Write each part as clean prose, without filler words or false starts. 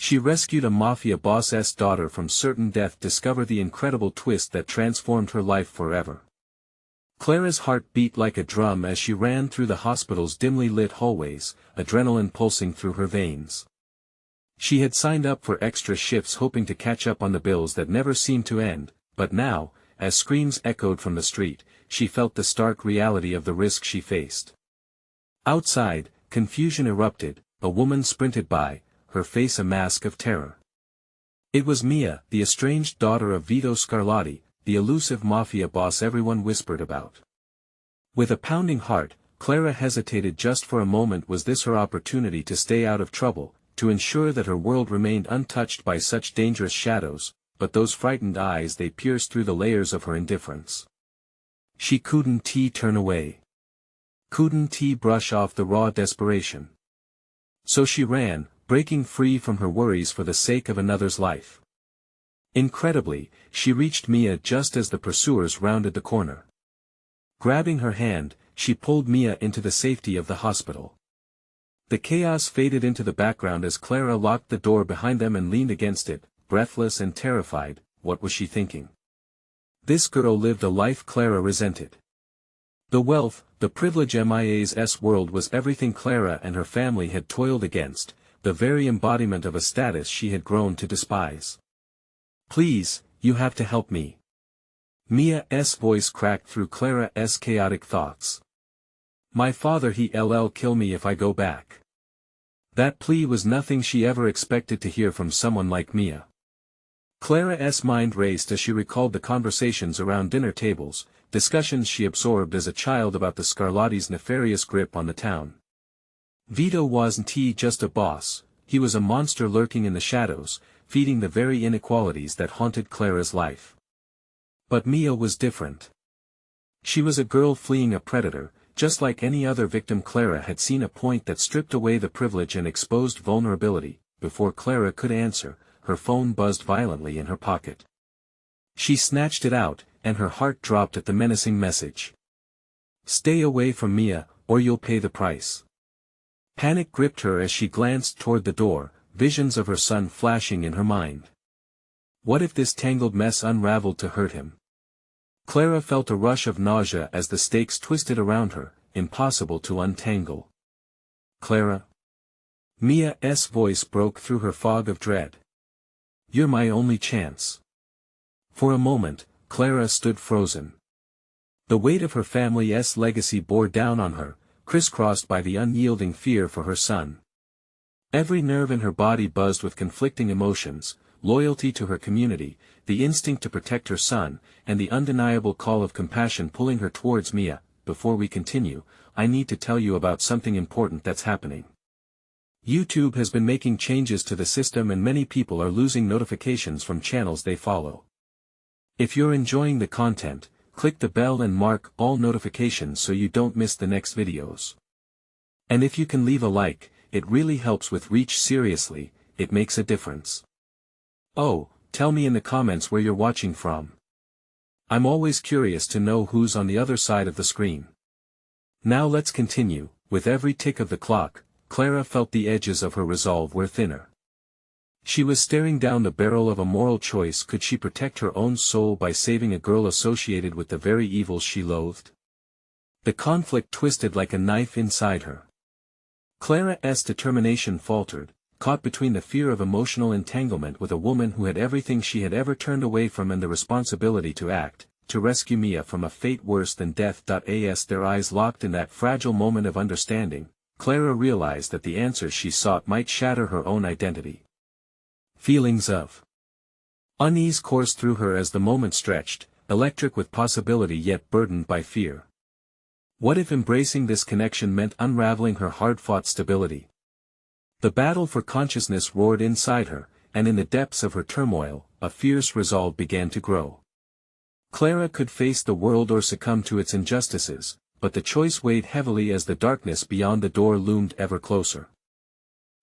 She rescued a Mafia boss's daughter from certain death. Discover the incredible twist that transformed her life forever. Clara's heart beat like a drum as she ran through the hospital's dimly lit hallways, adrenaline pulsing through her veins. She had signed up for extra shifts hoping to catch up on the bills that never seemed to end, but now, as screams echoed from the street, she felt the stark reality of the risk she faced. Outside, confusion erupted. A woman sprinted by, her face a mask of terror. It was Mia, the estranged daughter of Vito Scarlatti, the elusive Mafia boss everyone whispered about. With a pounding heart, Clara hesitated just for a moment. Was this her opportunity to stay out of trouble, to ensure that her world remained untouched by such dangerous shadows? But those frightened eyes, they pierced through the layers of her indifference. She couldn't turn away. Couldn't brush off the raw desperation. So she ran, breaking free from her worries for the sake of another's life. Incredibly, she reached Mia just as the pursuers rounded the corner. Grabbing her hand, she pulled Mia into the safety of the hospital. The chaos faded into the background as Clara locked the door behind them and leaned against it, breathless and terrified. What was she thinking? This girl lived a life Clara resented. The wealth, the privilege Mia's world was everything Clara and her family had toiled against, the very embodiment of a status she had grown to despise. Please, you have to help me. Mia's voice cracked through Clara's chaotic thoughts. My father, he'll kill me if I go back. That plea was nothing she ever expected to hear from someone like Mia. Clara's mind raced as she recalled the conversations around dinner tables, discussions she absorbed as a child about the Scarlatti's nefarious grip on the town. Vito wasn't just a boss, he was a monster lurking in the shadows, feeding the very inequalities that haunted Clara's life. But Mia was different. She was a girl fleeing a predator, just like any other victim. Clara had seen a point that stripped away the privilege and exposed vulnerability. Before Clara could answer, her phone buzzed violently in her pocket. She snatched it out, and her heart dropped at the menacing message. Stay away from Mia, or you'll pay the price. Panic gripped her as she glanced toward the door, visions of her son flashing in her mind. What if this tangled mess unraveled to hurt him? Clara felt a rush of nausea as the stakes twisted around her, impossible to untangle. Clara? Mia's voice broke through her fog of dread. You're my only chance. For a moment, Clara stood frozen. The weight of her family's legacy bore down on her, crisscrossed by the unyielding fear for her son. Every nerve in her body buzzed with conflicting emotions, loyalty to her community, the instinct to protect her son, and the undeniable call of compassion pulling her towards Mia. Before we continue, I need to tell you about something important that's happening. YouTube has been making changes to the system and many people are losing notifications from channels they follow. If you're enjoying the content, click the bell and mark all notifications so you don't miss the next videos. And if you can leave a like, it really helps with reach. Seriously, it makes a difference. Oh, tell me in the comments where you're watching from. I'm always curious to know who's on the other side of the screen. Now let's continue. With every tick of the clock, Clara felt the edges of her resolve were thinner. She was staring down the barrel of a moral choice. Could she protect her own soul by saving a girl associated with the very evils she loathed? The conflict twisted like a knife inside her. Clara's determination faltered, caught between the fear of emotional entanglement with a woman who had everything she had ever turned away from and the responsibility to act, to rescue Mia from a fate worse than death. As their eyes locked in that fragile moment of understanding, Clara realized that the answers she sought might shatter her own identity. Feelings of unease coursed through her as the moment stretched, electric with possibility yet burdened by fear. What if embracing this connection meant unraveling her hard-fought stability? The battle for consciousness roared inside her, and in the depths of her turmoil, a fierce resolve began to grow. Clara could face the world or succumb to its injustices, but the choice weighed heavily as the darkness beyond the door loomed ever closer.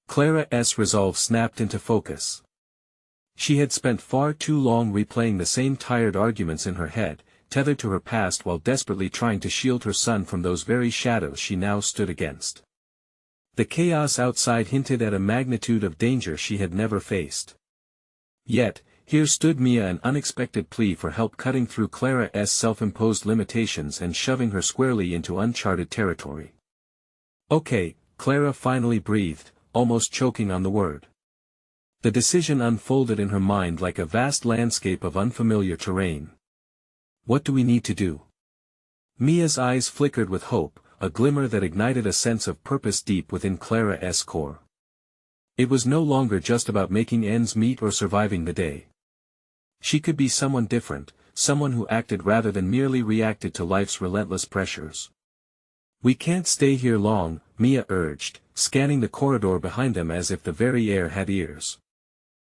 Clara's resolve snapped into focus. She had spent far too long replaying the same tired arguments in her head, tethered to her past while desperately trying to shield her son from those very shadows she now stood against. The chaos outside hinted at a magnitude of danger she had never faced. Yet, here stood Mia, an unexpected plea for help, cutting through Clara's self-imposed limitations and shoving her squarely into uncharted territory. Okay, Clara finally breathed, almost choking on the word. The decision unfolded in her mind like a vast landscape of unfamiliar terrain. What do we need to do? Mia's eyes flickered with hope, a glimmer that ignited a sense of purpose deep within Clara's core. It was no longer just about making ends meet or surviving the day. She could be someone different, someone who acted rather than merely reacted to life's relentless pressures. We can't stay here long, Mia urged, scanning the corridor behind them as if the very air had ears.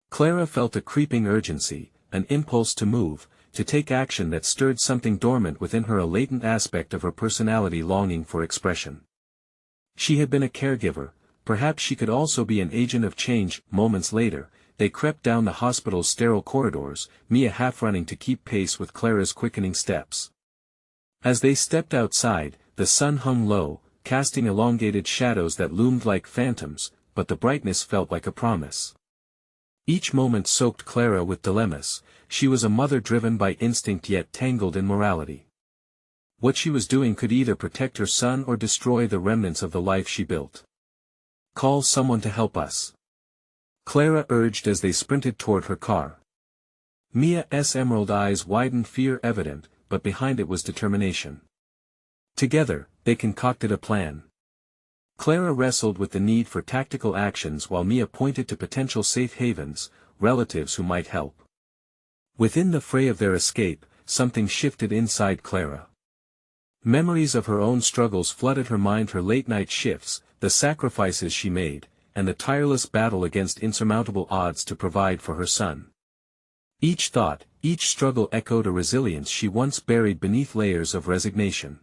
Clara felt a creeping urgency, an impulse to move, to take action that stirred something dormant within her, a latent aspect of her personality longing for expression. She had been a caregiver, perhaps she could also be an agent of change. Moments later, they crept down the hospital's sterile corridors, Mia half running to keep pace with Clara's quickening steps. As they stepped outside, the sun hung low, casting elongated shadows that loomed like phantoms, but the brightness felt like a promise. Each moment soaked Clara with dilemmas. She was a mother driven by instinct yet tangled in morality. What she was doing could either protect her son or destroy the remnants of the life she built. Call someone to help us, Clara urged as they sprinted toward her car. Mia's emerald eyes widened, fear evident, but behind it was determination. Together, they concocted a plan. Clara wrestled with the need for tactical actions while Mia pointed to potential safe havens, relatives who might help. Within the fray of their escape, something shifted inside Clara. Memories of her own struggles flooded her mind, her late-night shifts, the sacrifices she made, and the tireless battle against insurmountable odds to provide for her son. Each thought, each struggle echoed a resilience she once buried beneath layers of resignation.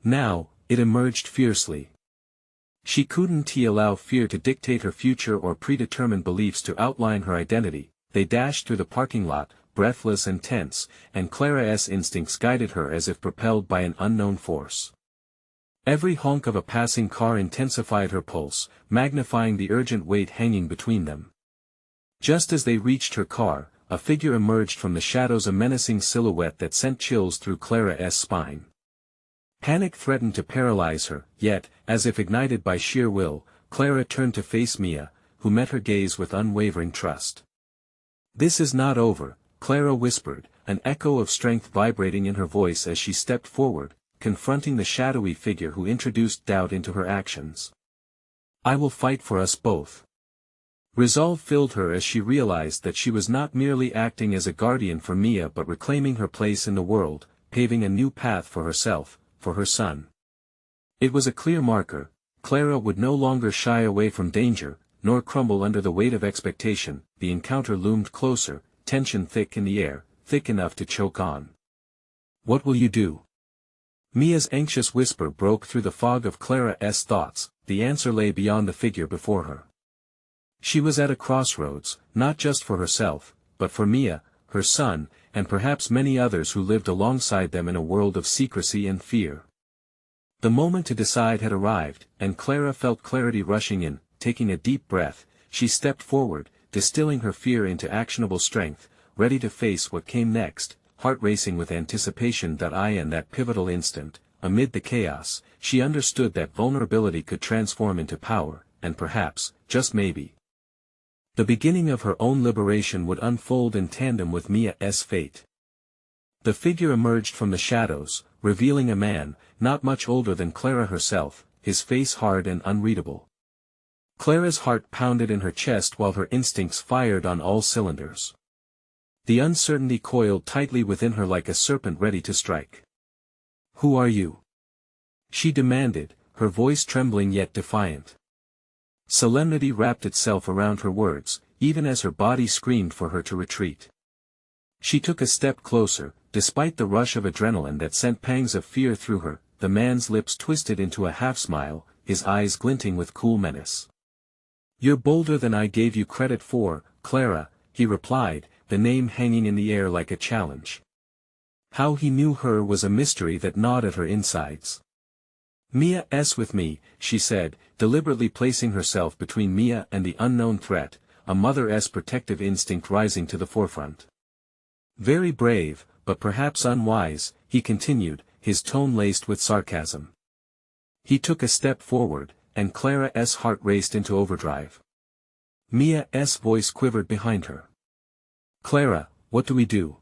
Now, it emerged fiercely. She couldn't allow fear to dictate her future or predetermined beliefs to outline her identity. They dashed through the parking lot, breathless and tense, and Clara's instincts guided her as if propelled by an unknown force. Every honk of a passing car intensified her pulse, magnifying the urgent weight hanging between them. Just as they reached her car, a figure emerged from the shadows, a menacing silhouette that sent chills through Clara's spine. Panic threatened to paralyze her, yet, as if ignited by sheer will, Clara turned to face Mia, who met her gaze with unwavering trust. "This is not over," Clara whispered, an echo of strength vibrating in her voice as she stepped forward, confronting the shadowy figure who introduced doubt into her actions. "I will fight for us both." Resolve filled her as she realized that she was not merely acting as a guardian for Mia but reclaiming her place in the world, paving a new path for herself, for her son. It was a clear marker. Clara would no longer shy away from danger, nor crumble under the weight of expectation. The encounter loomed closer, tension thick in the air, thick enough to choke on. "What will you do?" Mia's anxious whisper broke through the fog of Clara's thoughts. The answer lay beyond the figure before her. She was at a crossroads, not just for herself, but for Mia, her son, and perhaps many others who lived alongside them in a world of secrecy and fear. The moment to decide had arrived, and Clara felt clarity rushing in. Taking a deep breath, she stepped forward, distilling her fear into actionable strength, ready to face what came next, heart racing with anticipation. In that pivotal instant, amid the chaos, she understood that vulnerability could transform into power, and perhaps, just maybe, the beginning of her own liberation would unfold in tandem with Mia's fate. The figure emerged from the shadows, revealing a man, not much older than Clara herself, his face hard and unreadable. Clara's heart pounded in her chest while her instincts fired on all cylinders. The uncertainty coiled tightly within her like a serpent ready to strike. "Who are you?" she demanded, her voice trembling yet defiant. Solemnity wrapped itself around her words, even as her body screamed for her to retreat. She took a step closer, despite the rush of adrenaline that sent pangs of fear through her. The man's lips twisted into a half-smile, his eyes glinting with cool menace. "You're bolder than I gave you credit for, Clara," he replied, the name hanging in the air like a challenge. How he knew her was a mystery that gnawed at her insides. Mia's with me, she said, deliberately placing herself between Mia and the unknown threat, a mother's protective instinct rising to the forefront. Very brave, but perhaps unwise, he continued, his tone laced with sarcasm. He took a step forward, and Clara's heart raced into overdrive. Mia's voice quivered behind her. Clara, what do we do?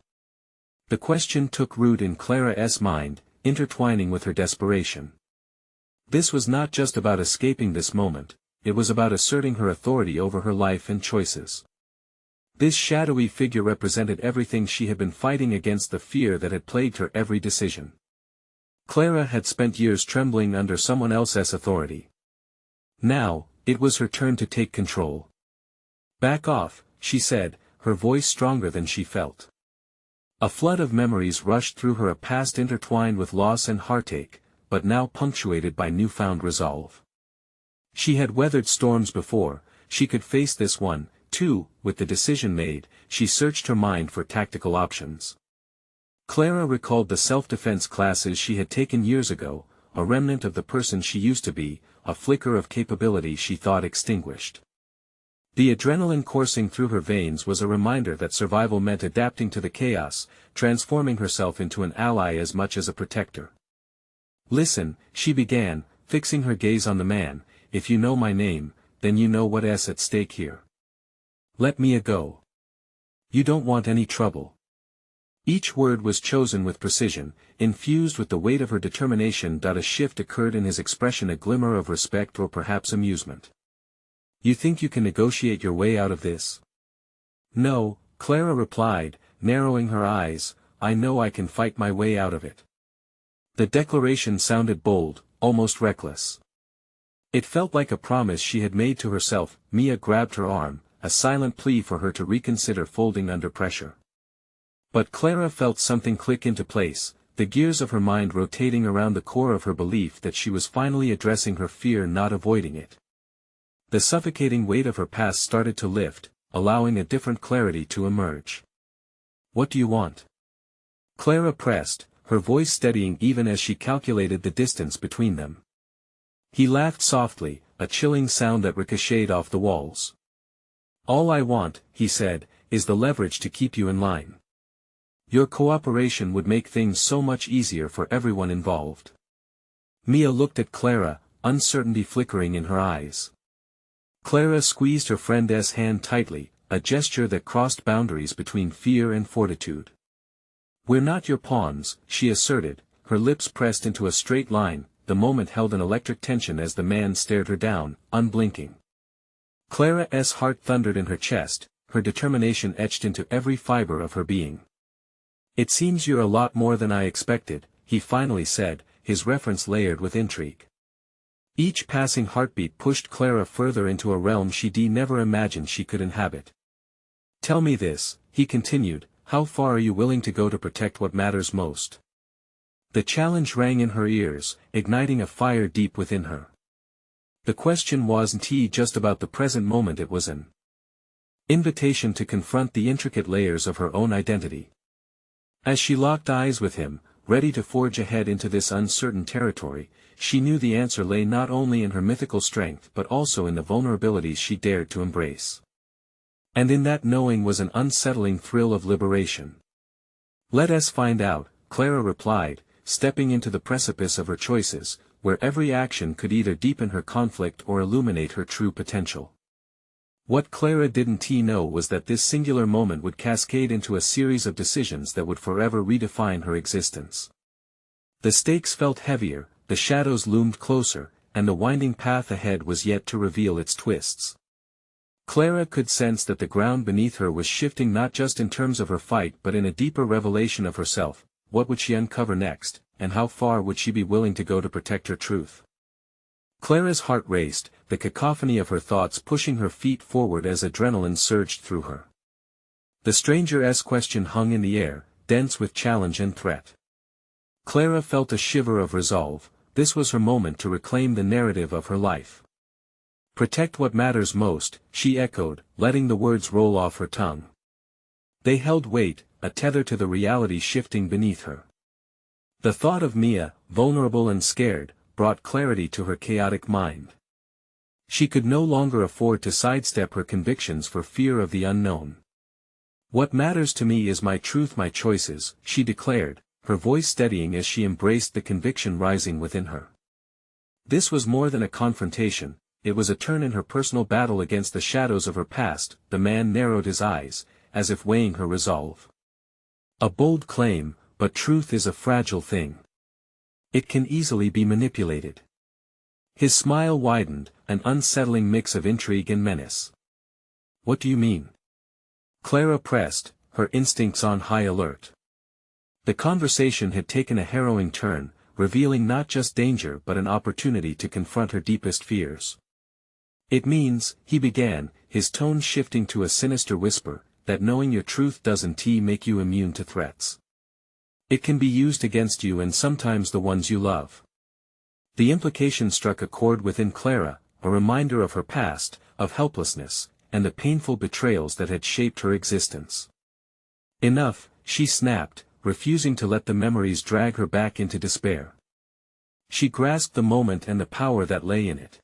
The question took root in Clara's mind, intertwining with her desperation. This was not just about escaping this moment, it was about asserting her authority over her life and choices. This shadowy figure represented everything she had been fighting against, the fear that had plagued her every decision. Clara had spent years trembling under someone else's authority. Now, it was her turn to take control. Back off, she said, her voice stronger than she felt. A flood of memories rushed through her, a past intertwined with loss and heartache, but now punctuated by newfound resolve. She had weathered storms before, she could face this one, too. With the decision made, she searched her mind for tactical options. Clara recalled the self-defense classes she had taken years ago, a remnant of the person she used to be, a flicker of capability she thought extinguished. The adrenaline coursing through her veins was a reminder that survival meant adapting to the chaos, transforming herself into an ally as much as a protector. Listen, she began, fixing her gaze on the man, if you know my name, then you know what's at stake here. Let Mia go. You don't want any trouble. Each word was chosen with precision, infused with the weight of her determination. A shift occurred in his expression, a glimmer of respect or perhaps amusement. You think you can negotiate your way out of this? No, Clara replied, narrowing her eyes, I know I can fight my way out of it. The declaration sounded bold, almost reckless. It felt like a promise she had made to herself. Mia grabbed her arm, a silent plea for her to reconsider, folding under pressure. But Clara felt something click into place, the gears of her mind rotating around the core of her belief that she was finally addressing her fear, not avoiding it. The suffocating weight of her past started to lift, allowing a different clarity to emerge. What do you want? Clara pressed, her voice steadying even as she calculated the distance between them. He laughed softly, a chilling sound that ricocheted off the walls. All I want, he said, is the leverage to keep you in line. Your cooperation would make things so much easier for everyone involved. Mia looked at Clara, uncertainty flickering in her eyes. Clara squeezed her friend's hand tightly, a gesture that crossed boundaries between fear and fortitude. We're not your pawns, she asserted, her lips pressed into a straight line. The moment held an electric tension as the man stared her down, unblinking. Clara's heart thundered in her chest, her determination etched into every fiber of her being. It seems you're a lot more than I expected, he finally said, his reference layered with intrigue. Each passing heartbeat pushed Clara further into a realm she never imagined she could inhabit. Tell me this, he continued, how far are you willing to go to protect what matters most? The challenge rang in her ears, igniting a fire deep within her. The question wasn't just about the present moment, it was an invitation to confront the intricate layers of her own identity. As she locked eyes with him, ready to forge ahead into this uncertain territory, she knew the answer lay not only in her mythical strength but also in the vulnerabilities she dared to embrace. And in that knowing was an unsettling thrill of liberation. Let us find out, Clara replied, stepping into the precipice of her choices, where every action could either deepen her conflict or illuminate her true potential. What Clara didn't know was that this singular moment would cascade into a series of decisions that would forever redefine her existence. The stakes felt heavier, the shadows loomed closer, and the winding path ahead was yet to reveal its twists. Clara could sense that the ground beneath her was shifting, not just in terms of her fight but in a deeper revelation of herself. What would she uncover next, and how far would she be willing to go to protect her truth? Clara's heart raced, the cacophony of her thoughts pushing her feet forward as adrenaline surged through her. The stranger's question hung in the air, dense with challenge and threat. Clara felt a shiver of resolve. This was her moment to reclaim the narrative of her life. Protect what matters most, she echoed, letting the words roll off her tongue. They held weight, a tether to the reality shifting beneath her. The thought of Mia, vulnerable and scared, brought clarity to her chaotic mind. She could no longer afford to sidestep her convictions for fear of the unknown. "What matters to me is my truth, my choices," she declared, her voice steadying as she embraced the conviction rising within her. This was more than a confrontation, it was a turn in her personal battle against the shadows of her past. The man narrowed his eyes, as if weighing her resolve. "A bold claim, but truth is a fragile thing. It can easily be manipulated." His smile widened, an unsettling mix of intrigue and menace. "What do you mean?" Clara pressed, her instincts on high alert. The conversation had taken a harrowing turn, revealing not just danger but an opportunity to confront her deepest fears. "It means," he began, his tone shifting to a sinister whisper, "that knowing your truth doesn't make you immune to threats. It can be used against you and sometimes the ones you love." The implication struck a chord within Clara, a reminder of her past, of helplessness, and the painful betrayals that had shaped her existence. "Enough," she snapped, refusing to let the memories drag her back into despair. She grasped the moment and the power that lay in it.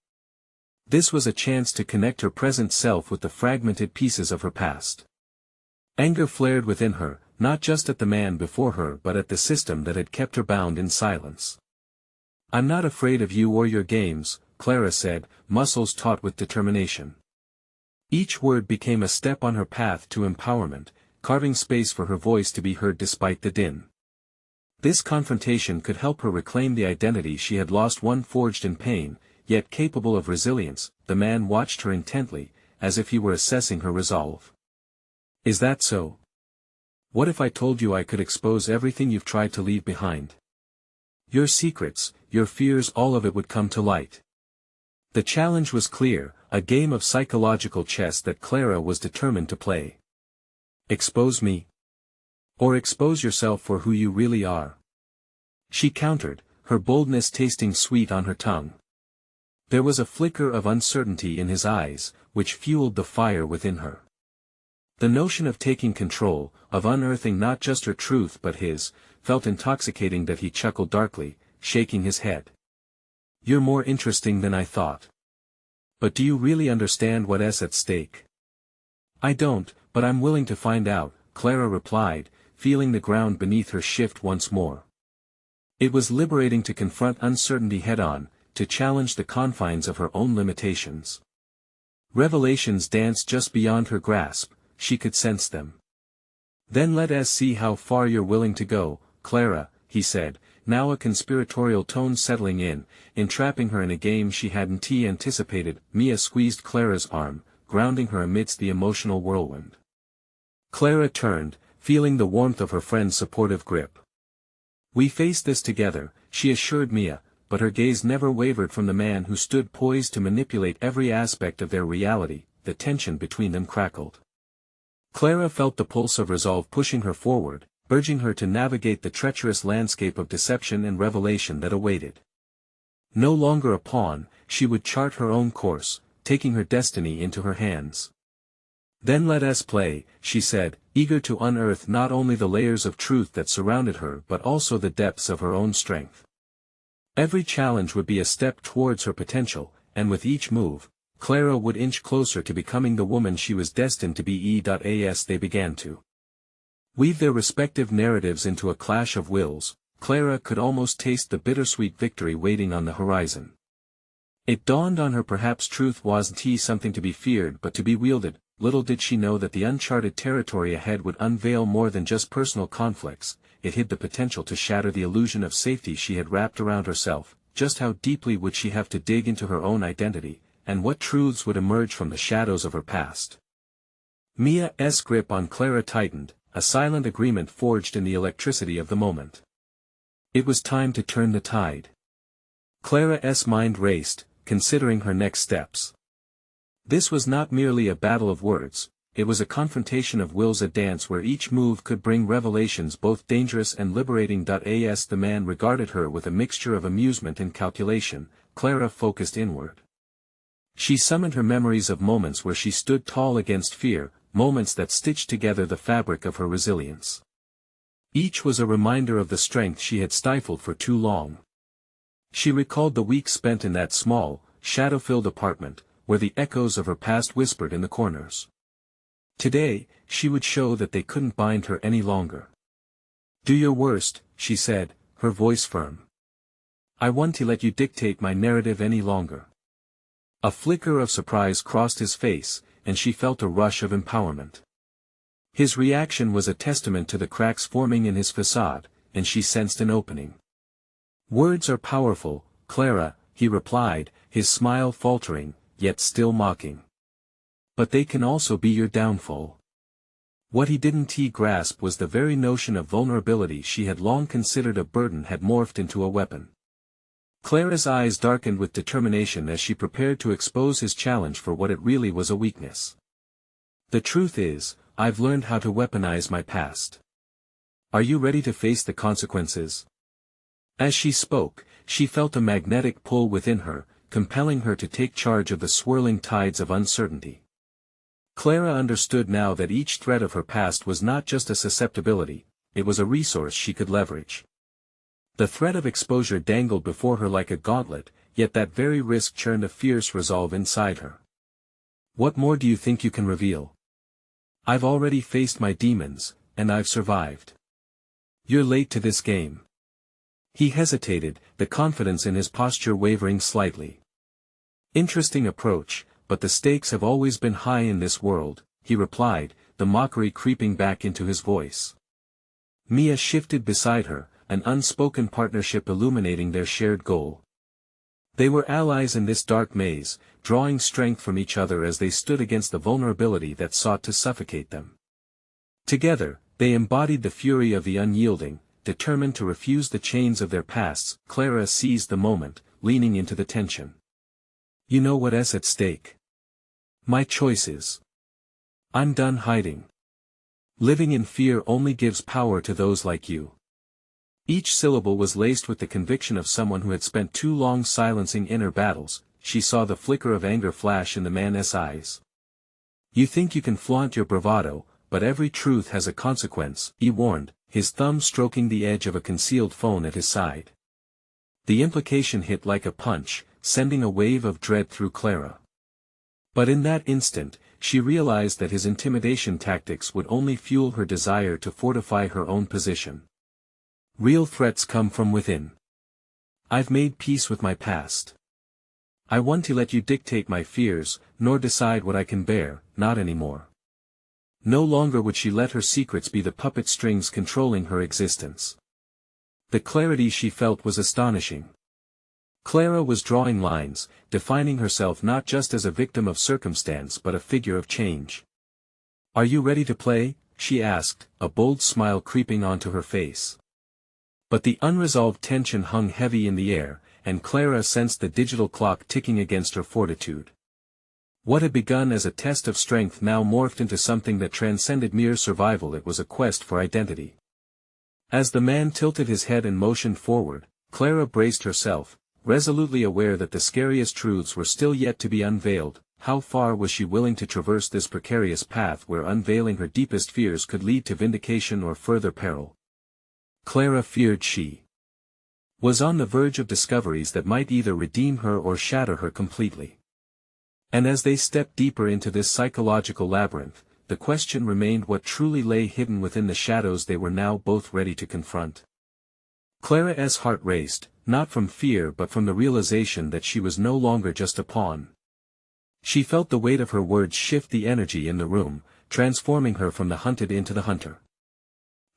This was a chance to connect her present self with the fragmented pieces of her past. Anger flared within her, not just at the man before her but at the system that had kept her bound in silence. "I'm not afraid of you or your games," Clara said, muscles taut with determination. Each word became a step on her path to empowerment, carving space for her voice to be heard despite the din. This confrontation could help her reclaim the identity she had lost, one forged in pain, yet capable of resilience. The man watched her intently, as if he were assessing her resolve. "Is that so? What if I told you I could expose everything you've tried to leave behind? Your secrets, your fears, all of it would come to light." The challenge was clear, a game of psychological chess that Clara was determined to play. "Expose me? Or expose yourself for who you really are?" she countered, her boldness tasting sweet on her tongue. There was a flicker of uncertainty in his eyes, which fueled the fire within her. The notion of taking control, of unearthing not just her truth but his, felt intoxicating. That he chuckled darkly, shaking his head. "You're more interesting than I thought. But do you really understand what's at stake?" "I don't, but I'm willing to find out," Clara replied, feeling the ground beneath her shift once more. It was liberating to confront uncertainty head-on, to challenge the confines of her own limitations. Revelations danced just beyond her grasp, she could sense them. "Then let us see how far you're willing to go, Clara," he said, now a conspiratorial tone settling in, entrapping her in a game she hadn't anticipated. Mia squeezed Clara's arm, grounding her amidst the emotional whirlwind. Clara turned, feeling the warmth of her friend's supportive grip. "We face this together," she assured Mia, but her gaze never wavered from the man who stood poised to manipulate every aspect of their reality. The tension between them crackled. Clara felt the pulse of resolve pushing her forward, urging her to navigate the treacherous landscape of deception and revelation that awaited. No longer a pawn, she would chart her own course, taking her destiny into her hands. "Then let us play," she said, eager to unearth not only the layers of truth that surrounded her but also the depths of her own strength. Every challenge would be a step towards her potential, and with each move, Clara would inch closer to becoming the woman she was destined to be. As they began to weave their respective narratives into a clash of wills, Clara could almost taste the bittersweet victory waiting on the horizon. It dawned on her perhaps truth wasn't something to be feared but to be wielded. Little did she know that the uncharted territory ahead would unveil more than just personal conflicts. It hid the potential to shatter the illusion of safety she had wrapped around herself. Just how deeply would she have to dig into her own identity, and what truths would emerge from the shadows of her past? Mia's grip on Clara tightened, a silent agreement forged in the electricity of the moment. It was time to turn the tide. Clara's mind raced, considering her next steps. This was not merely a battle of words, it was a confrontation of wills, a dance where each move could bring revelations both dangerous and liberating. As the man regarded her with a mixture of amusement and calculation, Clara focused inward. She summoned her memories of moments where she stood tall against fear, moments that stitched together the fabric of her resilience. Each was a reminder of the strength she had stifled for too long. She recalled the weeks spent in that small, shadow-filled apartment, where the echoes of her past whispered in the corners. Today, she would show that they couldn't bind her any longer. "Do your worst," she said, her voice firm. "I want to let you dictate my narrative any longer." A flicker of surprise crossed his face, and she felt a rush of empowerment. His reaction was a testament to the cracks forming in his facade, and she sensed an opening. "Words are powerful, Clara," he replied, his smile faltering, yet still mocking. "But they can also be your downfall." What he didn't grasp was the very notion of vulnerability she had long considered a burden had morphed into a weapon. Clara's eyes darkened with determination as she prepared to expose his challenge for what it really was, a weakness. "The truth is, I've learned how to weaponize my past. Are you ready to face the consequences?" As she spoke, she felt a magnetic pull within her, compelling her to take charge of the swirling tides of uncertainty. Clara understood now that each thread of her past was not just a susceptibility, it was a resource she could leverage. The threat of exposure dangled before her like a gauntlet, yet that very risk churned a fierce resolve inside her. "What more do you think you can reveal?" "I've already faced my demons, and I've survived. You're late to this game." He hesitated, the confidence in his posture wavering slightly. "Interesting approach, but the stakes have always been high in this world," he replied, the mockery creeping back into his voice. Mia shifted beside her, an unspoken partnership illuminating their shared goal. They were allies in this dark maze, drawing strength from each other as they stood against the vulnerability that sought to suffocate them. Together, they embodied the fury of the unyielding, determined to refuse the chains of their pasts. Clara seized the moment, leaning into the tension. "You know what's at stake. My choices. I'm done hiding. Living in fear only gives power to those like you." Each syllable was laced with the conviction of someone who had spent too long silencing inner battles. She saw the flicker of anger flash in the man's eyes. "You think you can flaunt your bravado, but every truth has a consequence," he warned, his thumb stroking the edge of a concealed phone at his side. The implication hit like a punch, sending a wave of dread through Clara. But in that instant, she realized that his intimidation tactics would only fuel her desire to fortify her own position. "Real threats come from within. I've made peace with my past. I want to let you dictate my fears, nor decide what I can bear, not anymore." No longer would she let her secrets be the puppet strings controlling her existence. The clarity she felt was astonishing. Clara was drawing lines, defining herself not just as a victim of circumstance but a figure of change. "Are you ready to play?" she asked, a bold smile creeping onto her face. But the unresolved tension hung heavy in the air, and Clara sensed the digital clock ticking against her fortitude. What had begun as a test of strength now morphed into something that transcended mere survival. It was a quest for identity. As the man tilted his head and motioned forward, Clara braced herself, resolutely aware that the scariest truths were still yet to be unveiled. How far was she willing to traverse this precarious path where unveiling her deepest fears could lead to vindication or further peril? Clara feared she was on the verge of discoveries that might either redeem her or shatter her completely. And as they stepped deeper into this psychological labyrinth, the question remained what truly lay hidden within the shadows they were now both ready to confront. Clara's heart raced, not from fear but from the realization that she was no longer just a pawn. She felt the weight of her words shift the energy in the room, transforming her from the hunted into the hunter.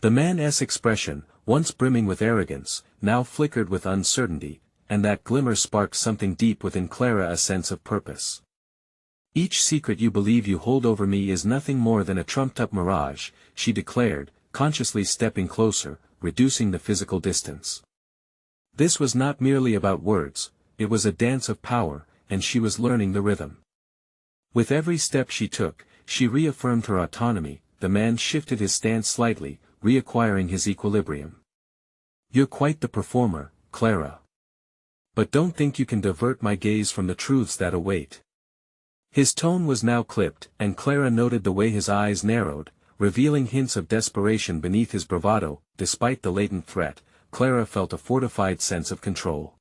The man's expression, once brimming with arrogance, now flickered with uncertainty, and that glimmer sparked something deep within Clara, a sense of purpose. "Each secret you believe you hold over me is nothing more than a trumped-up mirage," she declared, consciously stepping closer, reducing the physical distance. This was not merely about words, it was a dance of power, and she was learning the rhythm. With every step she took, she reaffirmed her autonomy. The man shifted his stance slightly, reacquiring his equilibrium. "You're quite the performer, Clara. But don't think you can divert my gaze from the truths that await." His tone was now clipped, and Clara noted the way his eyes narrowed, revealing hints of desperation beneath his bravado. Despite the latent threat, Clara felt a fortified sense of control.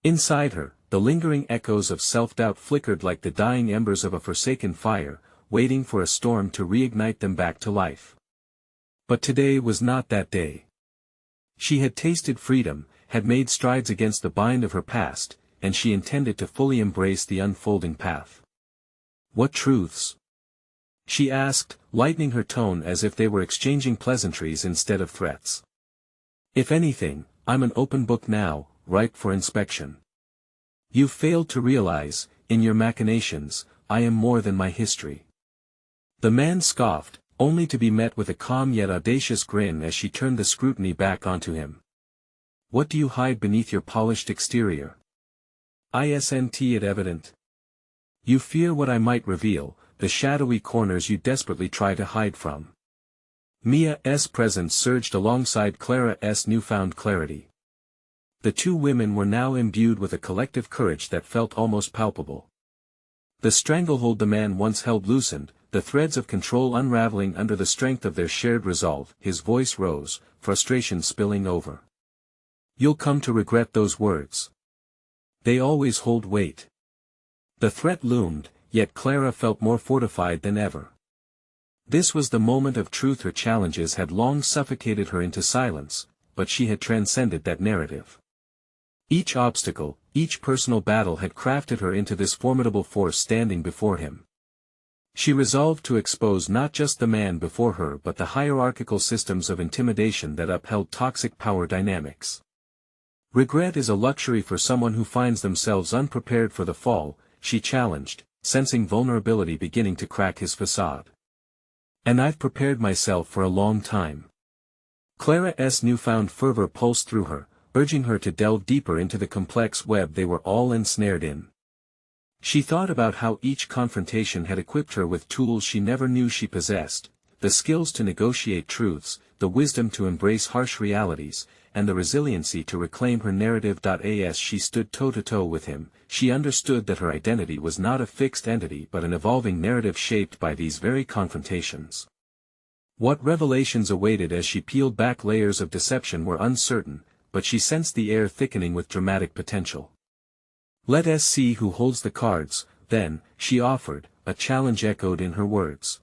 Inside her, the lingering echoes of self-doubt flickered like the dying embers of a forsaken fire, waiting for a storm to reignite them back to life. But today was not that day. She had tasted freedom, had made strides against the bind of her past, and she intended to fully embrace the unfolding path. What truths? She asked, lightening her tone as if they were exchanging pleasantries instead of threats. If anything, I'm an open book now, ripe for inspection. You've failed to realize, in your machinations, I am more than my history. The man scoffed, only to be met with a calm yet audacious grin as she turned the scrutiny back onto him. What do you hide beneath your polished exterior? Isn't it evident? You fear what I might reveal, the shadowy corners you desperately try to hide from. Mia's presence surged alongside Clara's newfound clarity. The two women were now imbued with a collective courage that felt almost palpable. The stranglehold the man once held loosened, the threads of control unraveling under the strength of their shared resolve. His voice rose, frustration spilling over. You'll come to regret those words. They always hold weight. The threat loomed, yet Clara felt more fortified than ever. This was the moment of truth. Her challenges had long suffocated her into silence, but she had transcended that narrative. Each obstacle, each personal battle had crafted her into this formidable force standing before him. She resolved to expose not just the man before her but the hierarchical systems of intimidation that upheld toxic power dynamics. Regret is a luxury for someone who finds themselves unprepared for the fall, she challenged, sensing vulnerability beginning to crack his facade. And I've prepared myself for a long time. Clara's newfound fervor pulsed through her, urging her to delve deeper into the complex web they were all ensnared in. She thought about how each confrontation had equipped her with tools she never knew she possessed, the skills to negotiate truths, the wisdom to embrace harsh realities, and the resiliency to reclaim her narrative. As she stood toe-to-toe with him, she understood that her identity was not a fixed entity but an evolving narrative shaped by these very confrontations. What revelations awaited as she peeled back layers of deception were uncertain, but she sensed the air thickening with dramatic potential. Let us see who holds the cards, then, she offered, a challenge echoed in her words.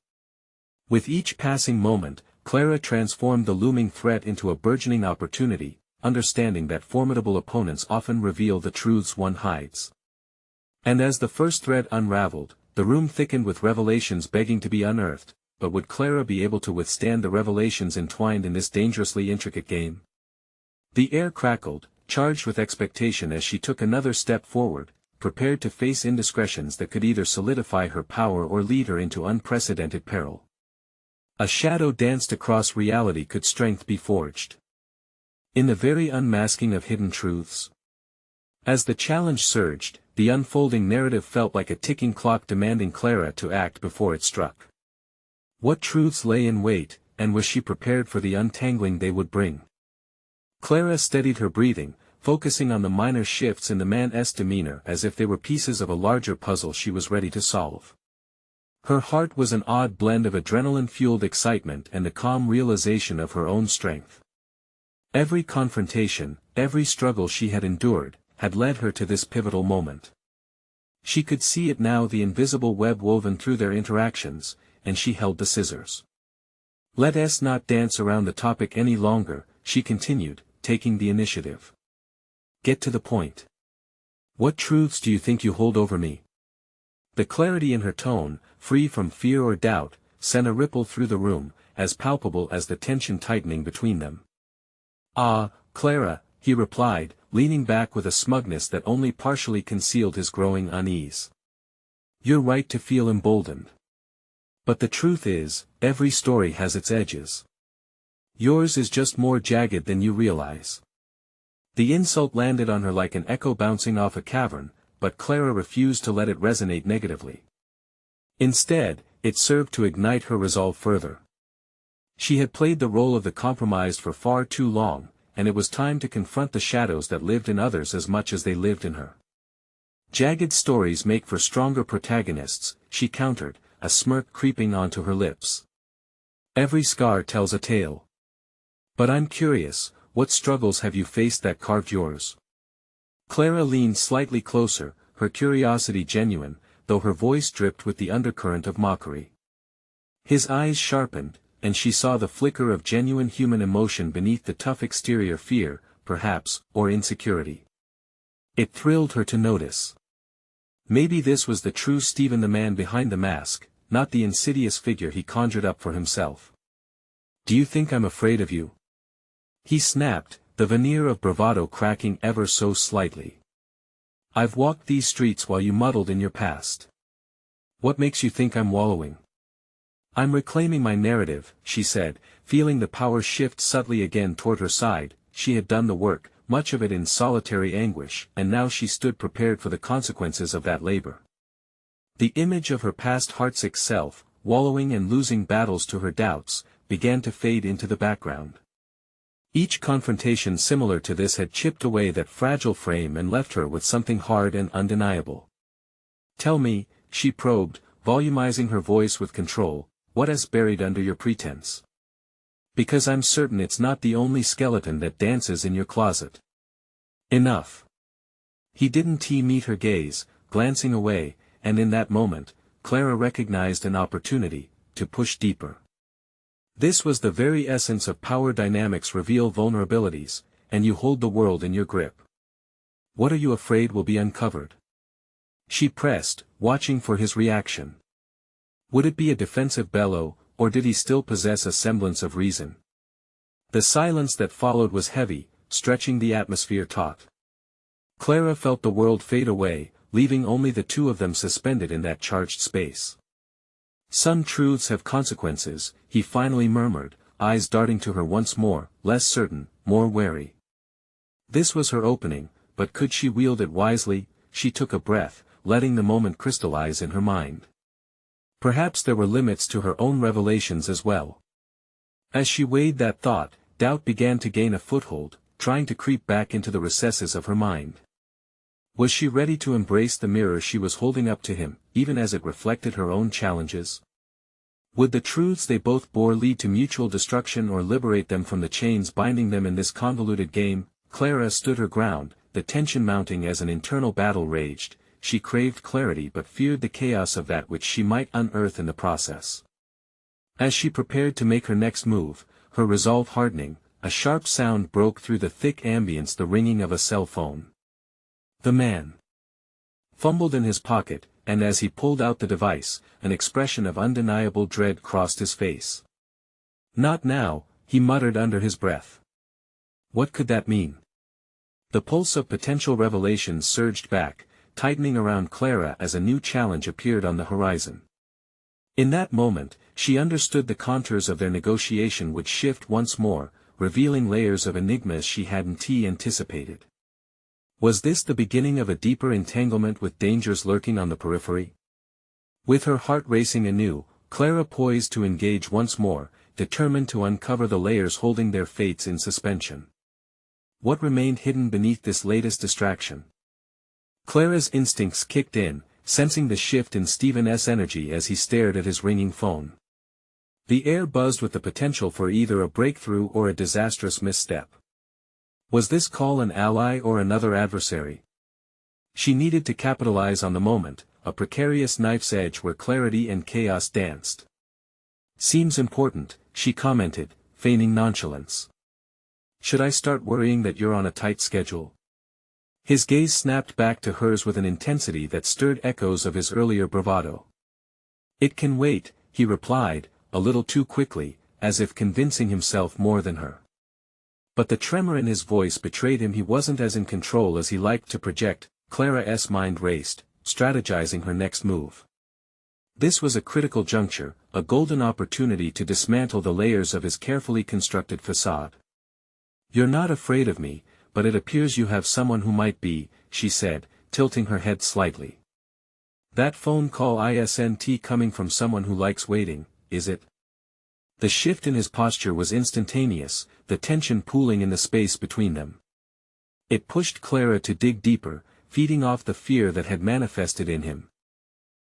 With each passing moment, Clara transformed the looming threat into a burgeoning opportunity, understanding that formidable opponents often reveal the truths one hides. And as the first thread unraveled, the room thickened with revelations begging to be unearthed, but would Clara be able to withstand the revelations entwined in this dangerously intricate game? The air crackled, charged with expectation as she took another step forward, prepared to face indiscretions that could either solidify her power or lead her into unprecedented peril. A shadow danced across reality. Could strength be forged in the very unmasking of hidden truths? As the challenge surged, the unfolding narrative felt like a ticking clock demanding Clara to act before it struck. What truths lay in wait, and was she prepared for the untangling they would bring? Clara steadied her breathing, focusing on the minor shifts in the man's demeanor as if they were pieces of a larger puzzle she was ready to solve. Her heart was an odd blend of adrenaline-fueled excitement and the calm realization of her own strength. Every confrontation, every struggle she had endured, had led her to this pivotal moment. She could see it now, the invisible web woven through their interactions, and she held the scissors. Let us not dance around the topic any longer, she continued, taking the initiative. Get to the point. What truths do you think you hold over me? The clarity in her tone, free from fear or doubt, sent a ripple through the room, as palpable as the tension tightening between them. Ah, Clara, he replied, leaning back with a smugness that only partially concealed his growing unease. You're right to feel emboldened. But the truth is, every story has its edges. Yours is just more jagged than you realize. The insult landed on her like an echo bouncing off a cavern, but Clara refused to let it resonate negatively. Instead, it served to ignite her resolve further. She had played the role of the compromised for far too long, and it was time to confront the shadows that lived in others as much as they lived in her. Jagged stories make for stronger protagonists, she countered, a smirk creeping onto her lips. Every scar tells a tale. But I'm curious, what struggles have you faced that carved yours? Clara leaned slightly closer, her curiosity genuine, though her voice dripped with the undercurrent of mockery. His eyes sharpened, and she saw the flicker of genuine human emotion beneath the tough exterior, fear, perhaps, or insecurity. It thrilled her to notice. Maybe this was the true Stephen, the man behind the mask, not the insidious figure he conjured up for himself. "Do you think I'm afraid of you?" he snapped, the veneer of bravado cracking ever so slightly. "I've walked these streets while you muddled in your past. What makes you think I'm wallowing?" "I'm reclaiming my narrative," she said, feeling the power shift subtly again toward her side. She had done the work, much of it in solitary anguish, and now she stood prepared for the consequences of that labor. The image of her past heartsick self, wallowing and losing battles to her doubts, began to fade into the background. Each confrontation similar to this had chipped away that fragile frame and left her with something hard and undeniable. "Tell me," she probed, volumizing her voice with control, "what is buried under your pretense? Because I'm certain it's not the only skeleton that dances in your closet." "Enough." He didn't meet her gaze, glancing away, and in that moment, Clara recognized an opportunity to push deeper. This was the very essence of power dynamics: reveal vulnerabilities, and you hold the world in your grip. "What are you afraid will be uncovered?" she pressed, watching for his reaction. Would it be a defensive bellow, or did he still possess a semblance of reason? The silence that followed was heavy, stretching the atmosphere taut. Clara felt the world fade away, leaving only the two of them suspended in that charged space. "Some truths have consequences," he finally murmured, eyes darting to her once more, less certain, more wary. This was her opening, but could she wield it wisely? She took a breath, letting the moment crystallize in her mind. Perhaps there were limits to her own revelations as well. As she weighed that thought, doubt began to gain a foothold, trying to creep back into the recesses of her mind. Was she ready to embrace the mirror she was holding up to him, even as it reflected her own challenges? Would the truths they both bore lead to mutual destruction or liberate them from the chains binding them in this convoluted game? Clara stood her ground, the tension mounting as an internal battle raged. She craved clarity but feared the chaos of that which she might unearth in the process. As she prepared to make her next move, her resolve hardening, a sharp sound broke through the thick ambience: the ringing of a cell phone. The man fumbled in his pocket, and as he pulled out the device, an expression of undeniable dread crossed his face. "Not now," he muttered under his breath. What could that mean? The pulse of potential revelations surged back, tightening around Clara as a new challenge appeared on the horizon. In that moment, she understood the contours of their negotiation would shift once more, revealing layers of enigmas she hadn't anticipated. Was this the beginning of a deeper entanglement with dangers lurking on the periphery? With her heart racing anew, Clara poised to engage once more, determined to uncover the layers holding their fates in suspension. What remained hidden beneath this latest distraction? Clara's instincts kicked in, sensing the shift in Stephen's energy as he stared at his ringing phone. The air buzzed with the potential for either a breakthrough or a disastrous misstep. Was this call an ally or another adversary? She needed to capitalize on the moment, a precarious knife's edge where clarity and chaos danced. "Seems important," she commented, feigning nonchalance. "Should I start worrying that you're on a tight schedule?" His gaze snapped back to hers with an intensity that stirred echoes of his earlier bravado. "It can wait," he replied, a little too quickly, as if convincing himself more than her. But the tremor in his voice betrayed him he wasn't as in control as he liked to project. Clara's mind raced, strategizing her next move. This was a critical juncture, a golden opportunity to dismantle the layers of his carefully constructed facade. "You're not afraid of me, but it appears you have someone who might be," she said, tilting her head slightly. "That phone call isn't coming from someone who likes waiting, is it?" The shift in his posture was instantaneous, the tension pooling in the space between them. It pushed Clara to dig deeper, feeding off the fear that had manifested in him.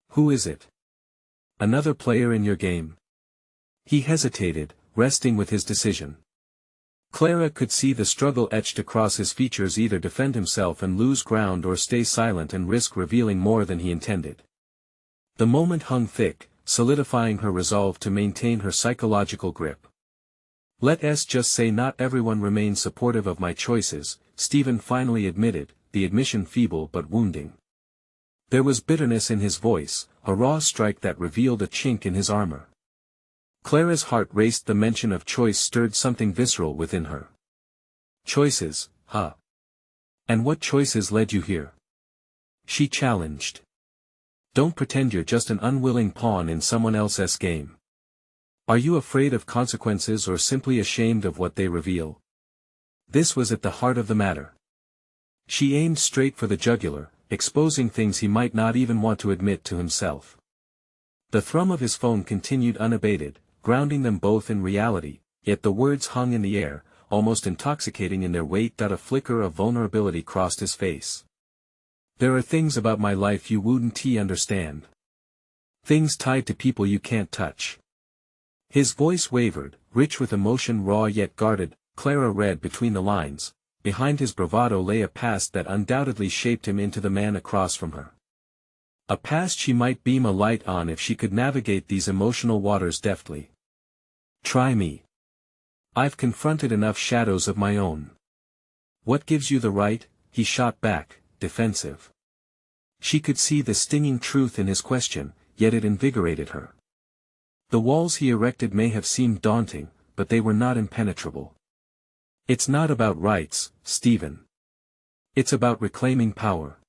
"Who is it? Another player in your game?" He hesitated, wrestling with his decision. Clara could see the struggle etched across his features, either defend himself and lose ground or stay silent and risk revealing more than he intended. The moment hung thick, solidifying her resolve to maintain her psychological grip. "Let's just say not everyone remains supportive of my choices," Stephen finally admitted, the admission feeble but wounding. There was bitterness in his voice, a raw strike that revealed a chink in his armor. Clara's heart raced. The mention of choice stirred something visceral within her. "Choices, huh? And what choices led you here?" she challenged. "Don't pretend you're just an unwilling pawn in someone else's game. Are you afraid of consequences or simply ashamed of what they reveal?" This was at the heart of the matter. She aimed straight for the jugular, exposing things he might not even want to admit to himself. The thrum of his phone continued unabated, grounding them both in reality, yet the words hung in the air, almost intoxicating in their weight. A flicker of vulnerability crossed his face. "There are things about my life you wouldn't understand. Things tied to people you can't touch." His voice wavered, rich with emotion, raw yet guarded. Clara read between the lines. Behind his bravado lay a past that undoubtedly shaped him into the man across from her. A past she might beam a light on if she could navigate these emotional waters deftly. "Try me. I've confronted enough shadows of my own." "What gives you the right?" he shot back, defensive. She could see the stinging truth in his question, yet it invigorated her. The walls he erected may have seemed daunting, but they were not impenetrable. "It's not about rights, Stephen. It's about reclaiming power.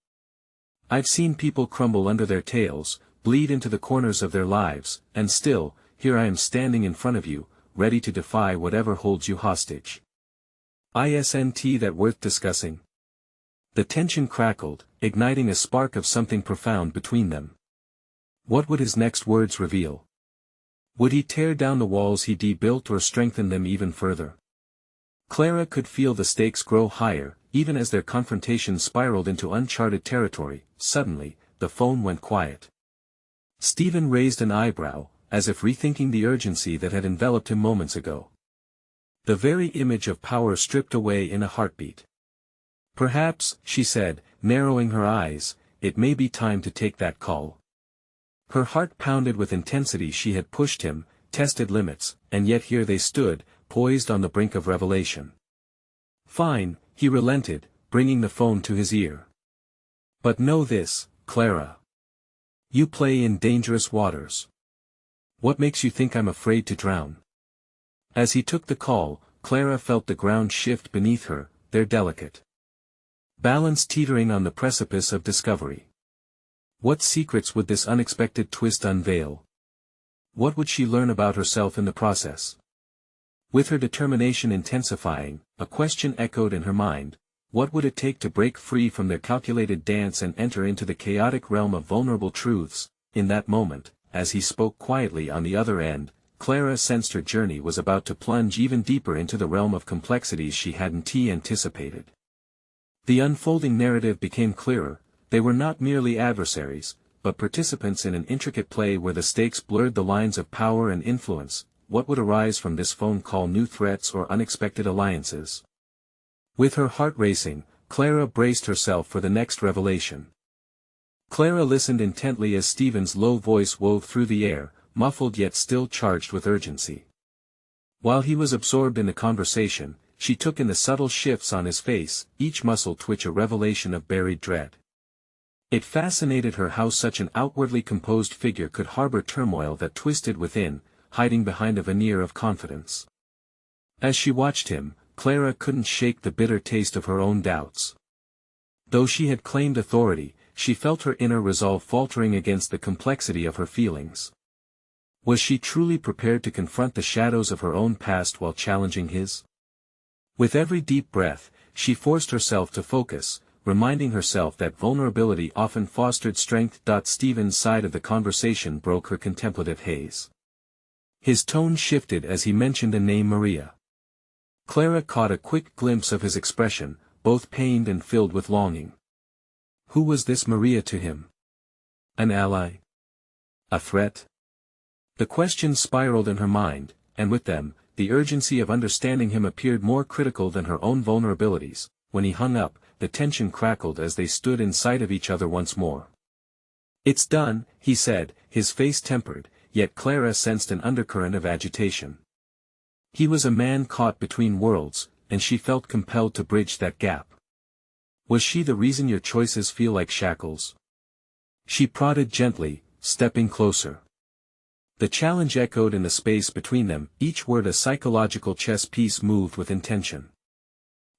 I've seen people crumble under their tails, bleed into the corners of their lives, and still, here I am standing in front of you, ready to defy whatever holds you hostage. Isn't that worth discussing?" The tension crackled, igniting a spark of something profound between them. What would his next words reveal? Would he tear down the walls he built or strengthen them even further? Clara could feel the stakes grow higher, even as their confrontation spiraled into uncharted territory. Suddenly, the phone went quiet. Stephen raised an eyebrow, as if rethinking the urgency that had enveloped him moments ago. The very image of power stripped away in a heartbeat. "Perhaps," she said, narrowing her eyes, "it may be time to take that call." Her heart pounded with intensity. She had pushed him, tested limits, and yet here they stood, poised on the brink of revelation. "Fine," he relented, bringing the phone to his ear. "But know this, Clara. You play in dangerous waters. What makes you think I'm afraid to drown?" As he took the call, Clara felt the ground shift beneath her, their delicate balance teetering on the precipice of discovery. What secrets would this unexpected twist unveil? What would she learn about herself in the process? With her determination intensifying, a question echoed in her mind: what would it take to break free from their calculated dance and enter into the chaotic realm of vulnerable truths? In that moment, as he spoke quietly on the other end, Clara sensed her journey was about to plunge even deeper into the realm of complexities she hadn't anticipated. The unfolding narrative became clearer. They were not merely adversaries, but participants in an intricate play where the stakes blurred the lines of power and influence. What would arise from this phone call? New threats or unexpected alliances? With her heart racing, Clara braced herself for the next revelation. Clara listened intently as Stephen's low voice wove through the air, muffled yet still charged with urgency. While he was absorbed in the conversation, she took in the subtle shifts on his face, each muscle twitch a revelation of buried dread. It fascinated her how such an outwardly composed figure could harbor turmoil that twisted within, hiding behind a veneer of confidence. As she watched him, Clara couldn't shake the bitter taste of her own doubts. Though she had claimed authority, she felt her inner resolve faltering against the complexity of her feelings. Was she truly prepared to confront the shadows of her own past while challenging his? With every deep breath, she forced herself to focus, reminding herself that vulnerability often fostered strength. Stephen's side of the conversation broke her contemplative haze. His tone shifted as he mentioned the name Maria. Clara caught a quick glimpse of his expression, both pained and filled with longing. Who was this Maria to him? An ally? A threat? The questions spiraled in her mind, and with them, the urgency of understanding him appeared more critical than her own vulnerabilities. When he hung up, the tension crackled as they stood in sight of each other once more. "It's done," he said, his face tempered, yet Clara sensed an undercurrent of agitation. He was a man caught between worlds, and she felt compelled to bridge that gap. Was she the reason your choices feel like shackles? She prodded gently, stepping closer. The challenge echoed in the space between them, each word a psychological chess piece moved with intention.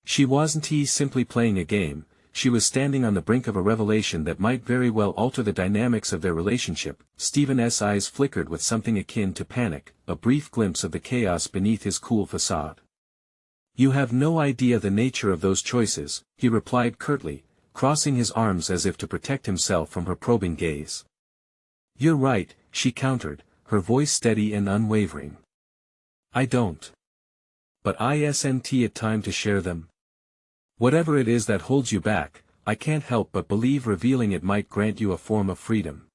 She wasn't simply playing a game, she was standing on the brink of a revelation that might very well alter the dynamics of their relationship. Stephen's eyes flickered with something akin to panic, a brief glimpse of the chaos beneath his cool facade. "You have no idea the nature of those choices," he replied curtly, crossing his arms as if to protect himself from her probing gaze. "You're right," she countered, her voice steady and unwavering. "I don't. But isn't it time to share them? Whatever it is that holds you back, I can't help but believe revealing it might grant you a form of freedom."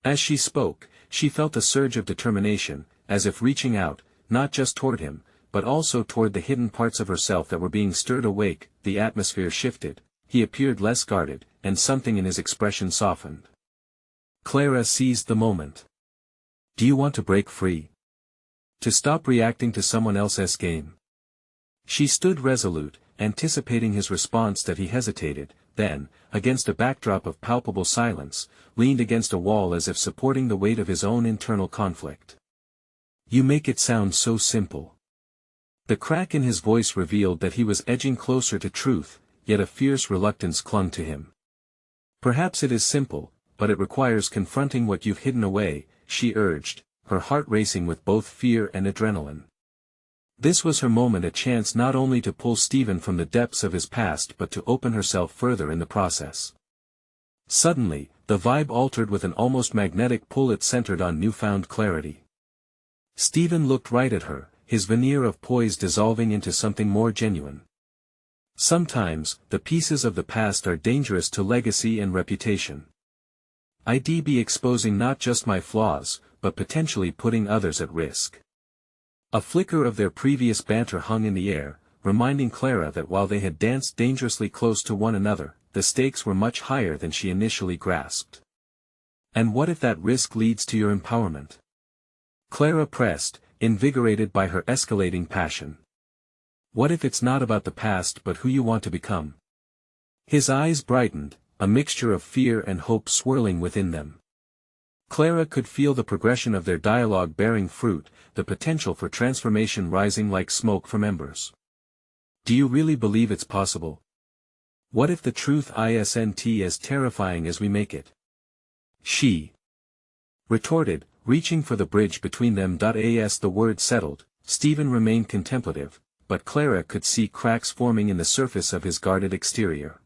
As she spoke, she felt a surge of determination, as if reaching out, not just toward him, but also toward the hidden parts of herself that were being stirred awake. The atmosphere shifted, he appeared less guarded, and something in his expression softened. Clara seized the moment. "Do you want to break free? To stop reacting to someone else's game?" She stood resolute, anticipating his response that he hesitated, then, against a backdrop of palpable silence, leaned against a wall as if supporting the weight of his own internal conflict. "You make it sound so simple." The crack in his voice revealed that he was edging closer to truth, yet a fierce reluctance clung to him. "Perhaps it is simple, but it requires confronting what you've hidden away," she urged, her heart racing with both fear and adrenaline. This was her moment, a chance not only to pull Stephen from the depths of his past but to open herself further in the process. Suddenly, the vibe altered with an almost magnetic pull. It centered on newfound clarity. Stephen looked right at her, his veneer of poise dissolving into something more genuine. "Sometimes, the pieces of the past are dangerous to legacy and reputation. I'd be exposing not just my flaws, but potentially putting others at risk." A flicker of their previous banter hung in the air, reminding Clara that while they had danced dangerously close to one another, the stakes were much higher than she initially grasped. "And what if that risk leads to your empowerment?" Clara pressed, invigorated by her escalating passion. "What if it's not about the past but who you want to become?" His eyes brightened, a mixture of fear and hope swirling within them. Clara could feel the progression of their dialogue bearing fruit, the potential for transformation rising like smoke from embers. "Do you really believe it's possible? What if the truth isn't as terrifying as we make it?" She retorted, reaching for the bridge between them. As the word settled, Stephen remained contemplative, but Clara could see cracks forming in the surface of his guarded exterior.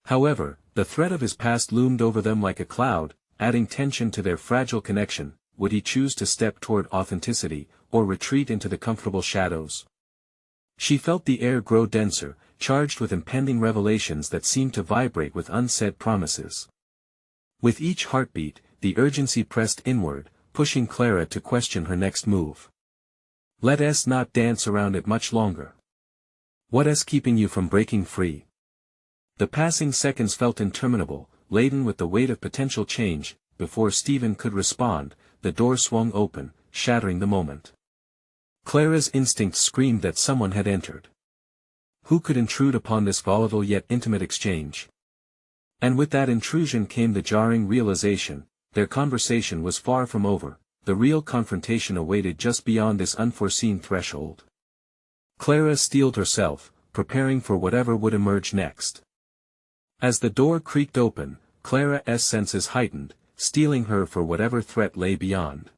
However, the threat of his past loomed over them like a cloud, adding tension to their fragile connection. Would he choose to step toward authenticity, or retreat into the comfortable shadows? She felt the air grow denser, charged with impending revelations that seemed to vibrate with unsaid promises. With each heartbeat, the urgency pressed inward, pushing Clara to question her next move. "Let us not dance around it much longer. What's keeping you from breaking free?" The passing seconds felt interminable, laden with the weight of potential change. Before Stephen could respond, the door swung open, shattering the moment. Clara's instincts screamed that someone had entered. Who could intrude upon this volatile yet intimate exchange? And with that intrusion came the jarring realization: their conversation was far from over, the real confrontation awaited just beyond this unforeseen threshold. Clara steeled herself, preparing for whatever would emerge next. As the door creaked open, Clara's senses heightened, steeling her for whatever threat lay beyond.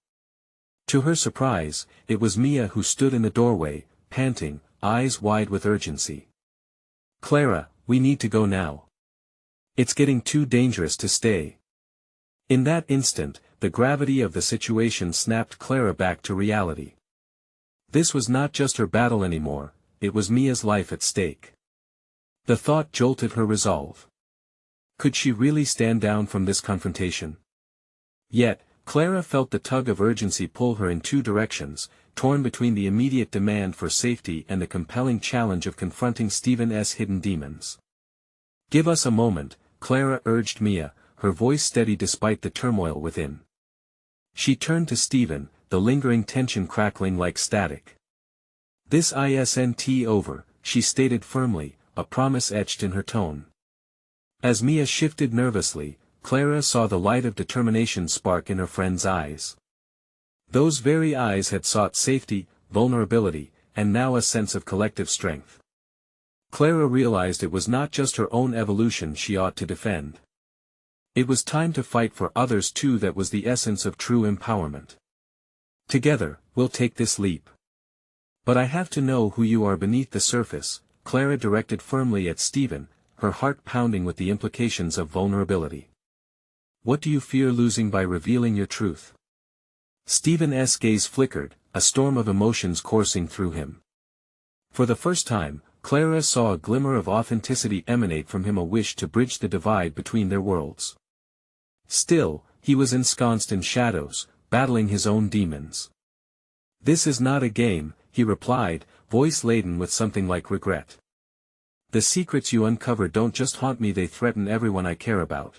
To her surprise, it was Mia who stood in the doorway, panting, eyes wide with urgency. "Clara, we need to go now. It's getting too dangerous to stay." In that instant, the gravity of the situation snapped Clara back to reality. This was not just her battle anymore, it was Mia's life at stake. The thought jolted her resolve. Could she really stand down from this confrontation? Yet, Clara felt the tug of urgency pull her in two directions, torn between the immediate demand for safety and the compelling challenge of confronting Stephen's hidden demons. "Give us a moment," Clara urged Mia, her voice steady despite the turmoil within. She turned to Stephen, the lingering tension crackling like static. "This isn't over," she stated firmly, a promise etched in her tone. As Mia shifted nervously, Clara saw the light of determination spark in her friend's eyes. Those very eyes had sought safety, vulnerability, and now a sense of collective strength. Clara realized it was not just her own evolution she ought to defend. It was time to fight for others too. That was the essence of true empowerment. "Together, we'll take this leap. But I have to know who you are beneath the surface," Clara directed firmly at Stephen, her heart pounding with the implications of vulnerability. "What do you fear losing by revealing your truth?" Stephen's gaze flickered, a storm of emotions coursing through him. For the first time, Clara saw a glimmer of authenticity emanate from him, a wish to bridge the divide between their worlds. Still, he was ensconced in shadows, battling his own demons. "This is not a game," he replied, voice laden with something like regret. "The secrets you uncover don't just haunt me, they threaten everyone I care about."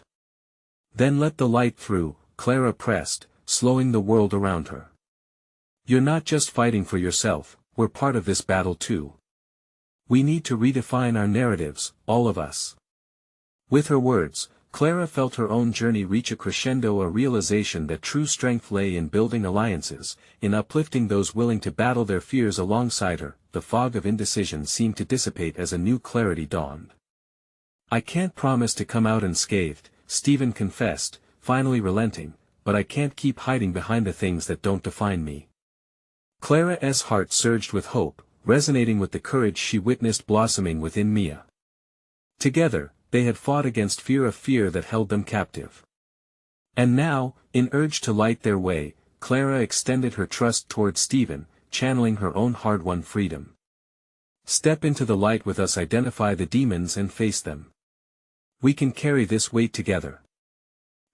"Then let the light through," Clara pressed, slowing the world around her. "You're not just fighting for yourself, we're part of this battle too. We need to redefine our narratives, all of us." With her words, Clara felt her own journey reach a crescendo, a realization that true strength lay in building alliances, in uplifting those willing to battle their fears alongside her. The fog of indecision seemed to dissipate as a new clarity dawned. "I can't promise to come out unscathed," Stephen confessed, finally relenting, "but I can't keep hiding behind the things that don't define me." Clara's heart surged with hope, resonating with the courage she witnessed blossoming within Mia. Together, they had fought against fear, a fear that held them captive. And now, in urge to light their way, Clara extended her trust toward Stephen, channeling her own hard-won freedom. "Step into the light with us, identify the demons and face them. We can carry this weight together."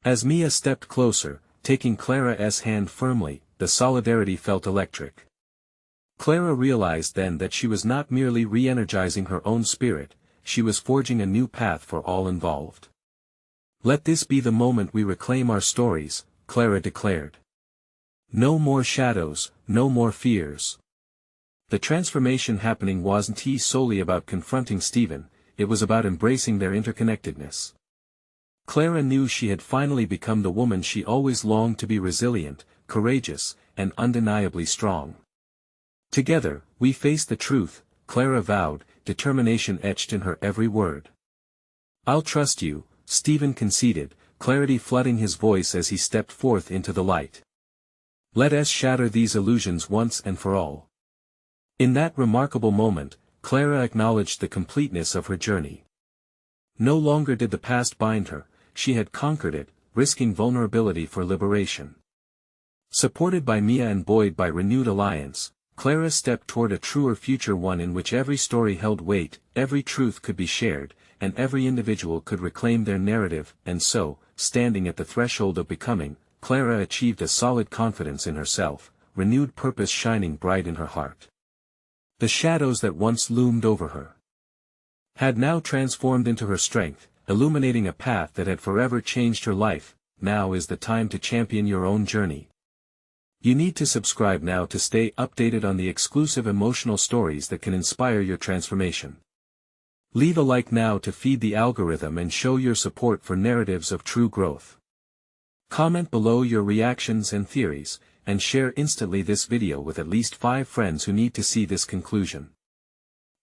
As Mia stepped closer, taking Clara's hand firmly, the solidarity felt electric. Clara realized then that she was not merely re-energizing her own spirit, she was forging a new path for all involved. "Let this be the moment we reclaim our stories," Clara declared. "No more shadows, no more fears." The transformation happening wasn't solely about confronting Stephen, it was about embracing their interconnectedness. Clara knew she had finally become the woman she always longed to be: resilient, courageous, and undeniably strong. "Together, we face the truth," Clara vowed, determination etched in her every word. "I'll trust you," Stephen conceded, clarity flooding his voice as he stepped forth into the light. "Let us shatter these illusions once and for all." In that remarkable moment, Clara acknowledged the completeness of her journey. No longer did the past bind her, she had conquered it, risking vulnerability for liberation. Supported by Mia and buoyed by renewed alliance, Clara stepped toward a truer future, one in which every story held weight, every truth could be shared, and every individual could reclaim their narrative. And so, standing at the threshold of becoming, Clara achieved a solid confidence in herself, renewed purpose shining bright in her heart. The shadows that once loomed over her had now transformed into her strength, illuminating a path that had forever changed her life. Now is the time to champion your own journey. You need to subscribe now to stay updated on the exclusive emotional stories that can inspire your transformation. Leave a like now to feed the algorithm and show your support for narratives of true growth. Comment below your reactions and theories, and share instantly this video with at least 5 friends who need to see this conclusion.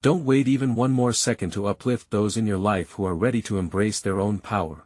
Don't wait even one more second to uplift those in your life who are ready to embrace their own power.